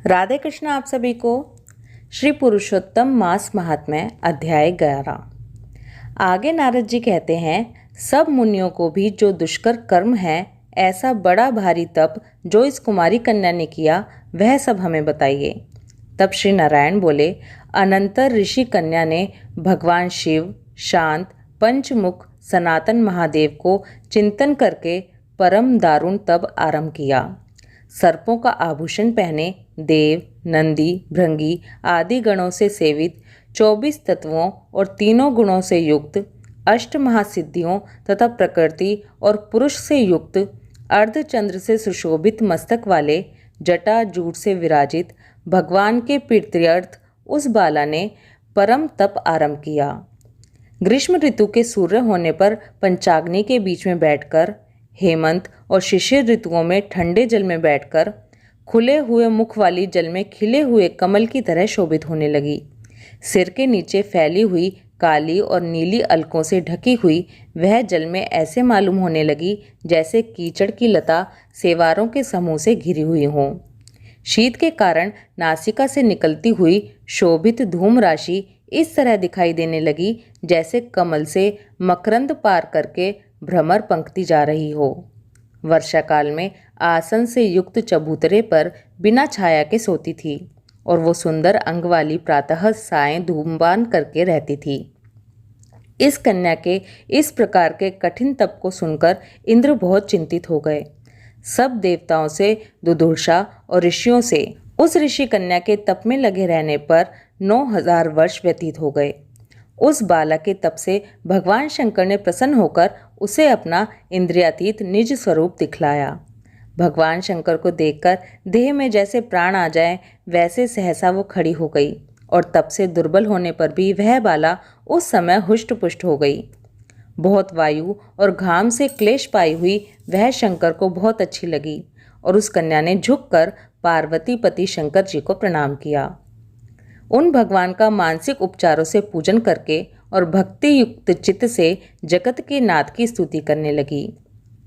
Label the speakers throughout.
Speaker 1: राधे कृष्ण आप सभी को। श्री पुरुषोत्तम मास महात्म्य अध्याय 11। आगे नारद जी कहते हैं, सब मुनियों को भी जो दुष्कर कर्म है, ऐसा बड़ा भारी तप जो इस कुमारी कन्या ने किया, वह सब हमें बताइए। तब श्री नारायण बोले, अनंतर ऋषि कन्या ने भगवान शिव, शांत, पंचमुख सनातन महादेव को चिंतन करके परम दारुण तप आरंभ किया। सर्पों का आभूषण पहने देव, नंदी, भृंगी आदि गणों से सेवित 24 तत्वों और तीनों गुणों से युक्त, अष्ट महासिद्धियों तथा प्रकृति और पुरुष से युक्त, अर्धचंद्र से सुशोभित मस्तक वाले, जटा जूट से विराजित भगवान के प्रीत्यर्थ उस बाला ने परम तप आरंभ किया। ग्रीष्म ऋतु के सूर्य होने पर पंचाग्नि के बीच में बैठकर, हेमंत और शिशिर ऋतुओं में ठंडे जल में बैठकर, खुले हुए मुख वाली जल में खिले हुए कमल की तरह शोभित होने लगी। सिर के नीचे फैली हुई काली और नीली अलकों से ढकी हुई वह जल में ऐसे मालूम होने लगी जैसे कीचड़ की लता सेवारों के समूह से घिरी हुई हो। शीत के कारण नासिका से निकलती हुई शोभित धूम राशि इस तरह दिखाई देने लगी जैसे कमल से मकरंद पार करके भ्रमर पंक्ति जा रही हो। वर्षा काल में आसन से युक्त चबूतरे पर बिना छाया के सोती थी और वो सुंदर अंग वाली प्रातः सायं धूमपान करके रहती थी। इस कन्या के इस प्रकार के कठिन तप को सुनकर इंद्र बहुत चिंतित हो गए। सब देवताओं से, दुदुर्षा और ऋषियों से उस ऋषि कन्या के तप में लगे रहने पर 9000 वर्ष व्यतीत हो गए। उस बाला के तप से भगवान शंकर ने प्रसन्न होकर उसे अपना इंद्रियातीत निज स्वरूप दिखलाया। भगवान शंकर को देखकर देह में जैसे प्राण आ जाए, वैसे सहसा वो खड़ी हो गई और तप से दुर्बल होने पर भी वह बाला उस समय हुष्ट पुष्ट हो गई। बहुत वायु और घाम से क्लेश पाई हुई वह शंकर को बहुत अच्छी लगी और उस कन्या ने झुककर पार्वती पति शंकर जी को प्रणाम किया। उन भगवान का मानसिक उपचारों से पूजन करके और भक्ति युक्त चित्त से जगत के नाथ की स्तुति करने लगी।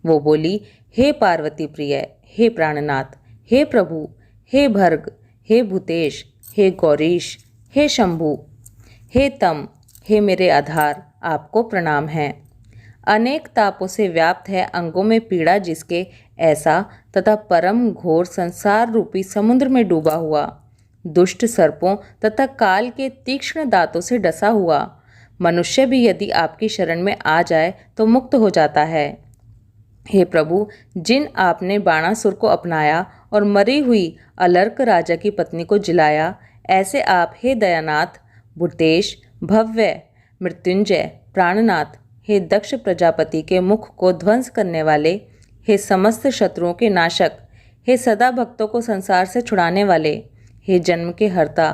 Speaker 1: वो बोली, हे पार्वती प्रिय, हे प्राणनाथ, हे प्रभु, हे भर्ग, हे भूतेश, हे गौरीश, हे शंभु, हे तम, हे मेरे आधार, आपको प्रणाम है। अनेक तापों से व्याप्त है अंगों में पीड़ा जिसके, ऐसा तथा परम घोर संसार रूपी समुद्र में डूबा हुआ, दुष्ट सर्पों तथा काल के तीक्ष्ण दांतों से डसा हुआ मनुष्य भी यदि आपकी शरण में आ जाए तो मुक्त हो जाता है। हे प्रभु, जिन आपने बाणासुर को अपनाया और मरी हुई अलर्क राजा की पत्नी को जिलाया, ऐसे आप हे दयानाथ, भूतेश, भव्य, मृत्युंजय, प्राणनाथ, हे दक्ष प्रजापति के मुख को ध्वंस करने वाले, हे समस्त शत्रुओं के नाशक, हे सदा भक्तों को संसार से छुड़ाने वाले, हे जन्म के हर्ता,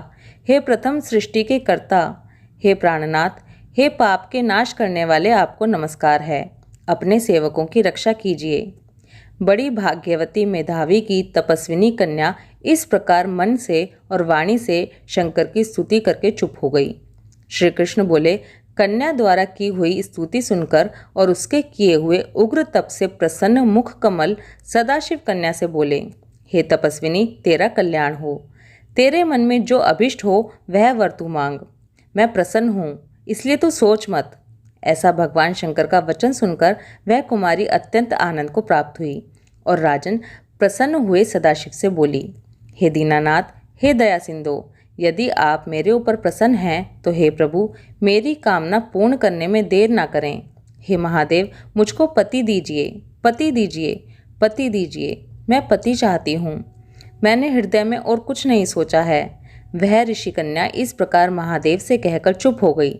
Speaker 1: हे प्रथम सृष्टि के कर्ता, हे प्राणनाथ, हे पाप के नाश करने वाले, आपको नमस्कार है। अपने सेवकों की रक्षा कीजिए। बड़ी भाग्यवती मेधावी की तपस्विनी कन्या इस प्रकार मन से और वाणी से शंकर की स्तुति करके चुप हो गई। श्री कृष्ण बोले, कन्या द्वारा की हुई स्तुति सुनकर और उसके किए हुए उग्र तप से प्रसन्न मुख कमल सदाशिव कन्या से बोले, हे तपस्विनी, तेरा कल्याण हो। तेरे मन में जो अभिष्ट हो वह वर तू मांग। मैं प्रसन्न हूँ, इसलिए तू सोच मत। ऐसा भगवान शंकर का वचन सुनकर वह कुमारी अत्यंत आनंद को प्राप्त हुई और राजन प्रसन्न हुए सदाशिव से बोली, हे दीनानाथ, हे दया सिंधु, यदि आप मेरे ऊपर प्रसन्न हैं तो हे प्रभु, मेरी कामना पूर्ण करने में देर ना करें। हे महादेव, मुझको पति दीजिए, पति दीजिए, पति दीजिए। मैं पति चाहती हूँ। मैंने हृदय में और कुछ नहीं सोचा है। वह ऋषि कन्या इस प्रकार महादेव से कहकर चुप हो गई।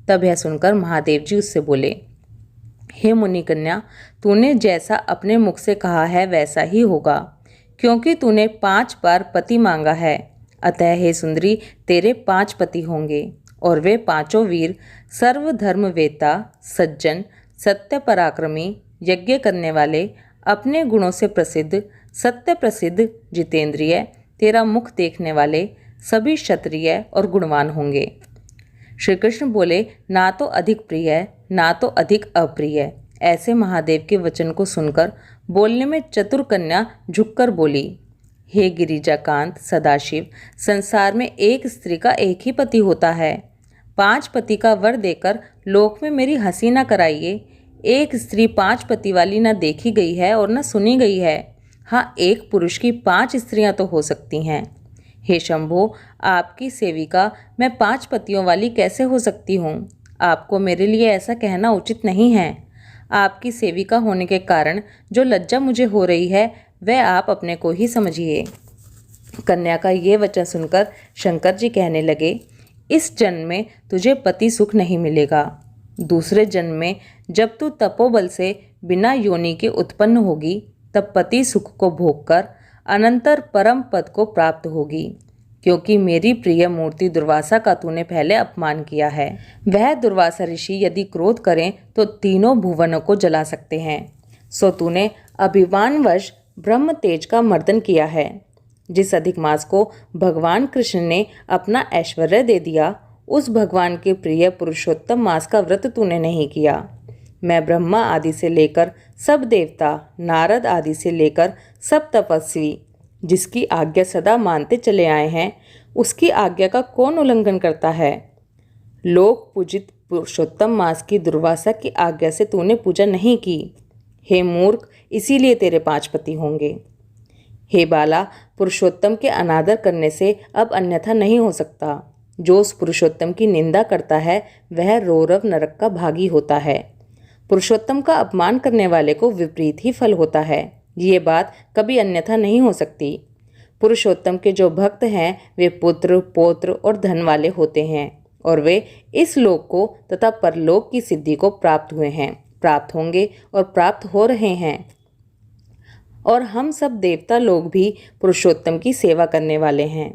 Speaker 1: तब यह सुनकर महादेव जी उससे बोले, हे मुनि कन्या, तूने जैसा अपने मुख से कहा है वैसा ही होगा, क्योंकि तूने 5 बार पति मांगा है। अतः हे सुंदरी, तेरे 5 पति होंगे और वे 5 वीर सर्वधर्मवेता, सज्जन, सत्य पराक्रमी, यज्ञ करने वाले, अपने गुणों से प्रसिद्ध, सत्य प्रसिद्ध, जितेंद्रिय, तेरा मुख देखने वाले, सभी क्षत्रिय और गुणवान होंगे। श्री कृष्ण बोले, ना तो अधिक प्रिय, ना तो अधिक अप्रिय। ऐसे महादेव के वचन को सुनकर बोलने में चतुर कन्या झुककर बोली, हे गिरिजाकांत सदाशिव, संसार में एक स्त्री का एक ही पति होता है। 5 पति का वर देकर लोक में मेरी हंसी न कराइए। एक स्त्री 5 पति वाली न देखी गई है और न सुनी गई है। हाँ, एक पुरुष की 5 स्त्रियां तो हो सकती हैं। हे शंभो, आपकी सेविका मैं 5 पतियों वाली कैसे हो सकती हूँ? आपको मेरे लिए ऐसा कहना उचित नहीं है। आपकी सेविका होने के कारण जो लज्जा मुझे हो रही है वह आप अपने को ही समझिए। कन्या का ये वचन सुनकर शंकर जी कहने लगे, इस जन्म में तुझे पति सुख नहीं मिलेगा। दूसरे जन्म में जब तू तपोबल से बिना योनि के उत्पन्न होगी तब पति सुख को भोगकर अनंतर परम पद को प्राप्त होगी, क्योंकि मेरी प्रिय मूर्ति दुर्वासा का तूने पहले अपमान किया है। वह दुर्वासा ऋषि यदि क्रोध करें तो तीनों भुवनों को जला सकते हैं। सो तूने अभिमानवश ब्रह्म तेज का मर्दन किया है। जिस अधिक मास को भगवान कृष्ण ने अपना ऐश्वर्य दे दिया, उस भगवान के प्रिय पुरुषोत्तम मास का व्रत तूने नहीं किया। मैं ब्रह्मा आदि से लेकर सब देवता, नारद आदि से लेकर सब तपस्वी जिसकी आज्ञा सदा मानते चले आए हैं, उसकी आज्ञा का कौन उल्लंघन करता है? लोक पूजित पुरुषोत्तम मास की दुर्वासा की आज्ञा से तूने पूजा नहीं की। हे मूर्ख, इसीलिए तेरे 5 पति होंगे। हे बाला, पुरुषोत्तम के अनादर करने से अब अन्यथा नहीं हो सकता। जो उस पुरुषोत्तम की निंदा करता है वह रौरव नरक का भागी होता है। पुरुषोत्तम का अपमान करने वाले को विपरीत ही फल होता है। ये बात कभी अन्यथा नहीं हो सकती। पुरुषोत्तम के जो भक्त हैं वे पुत्र, पौत्र और धन वाले होते हैं और वे इस लोक को तथा परलोक की सिद्धि को प्राप्त हुए हैं, प्राप्त होंगे और प्राप्त हो रहे हैं। और हम सब देवता लोग भी पुरुषोत्तम की सेवा करने वाले हैं।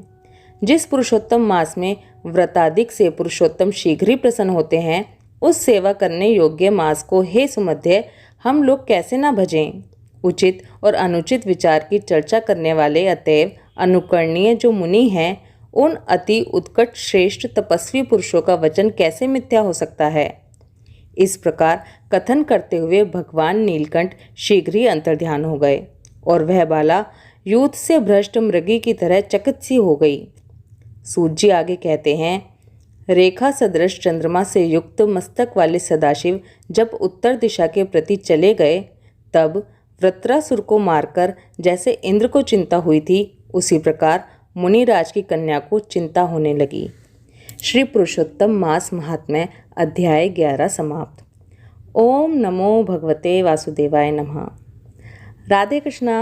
Speaker 1: जिस पुरुषोत्तम मास में व्रताधिक से पुरुषोत्तम शीघ्र ही प्रसन्न होते हैं, उस सेवा करने योग्य मास को हे सुमध्य हम लोग कैसे ना भजें? उचित और अनुचित विचार की चर्चा करने वाले अतएव अनुकरणीय जो मुनि हैं, उन अति उत्कट श्रेष्ठ तपस्वी पुरुषों का वचन कैसे मिथ्या हो सकता है? इस प्रकार कथन करते हुए भगवान नीलकंठ शीघ्र ही अंतर्ध्यान हो गए और वह बाला यूथ से भ्रष्ट मृगी की तरह चकित सी हो गई। सूत जी आगे कहते हैं, रेखा सदृश चंद्रमा से युक्त मस्तक वाले सदाशिव जब उत्तर दिशा के प्रति चले गए, तब वृत्रासुर को मारकर जैसे इंद्र को चिंता हुई थी, उसी प्रकार मुनिराज की कन्या को चिंता होने लगी। श्री पुरुषोत्तम मास महात्म्य अध्याय 11 समाप्त। ओम नमो भगवते वासुदेवाय नमः। राधे कृष्णा।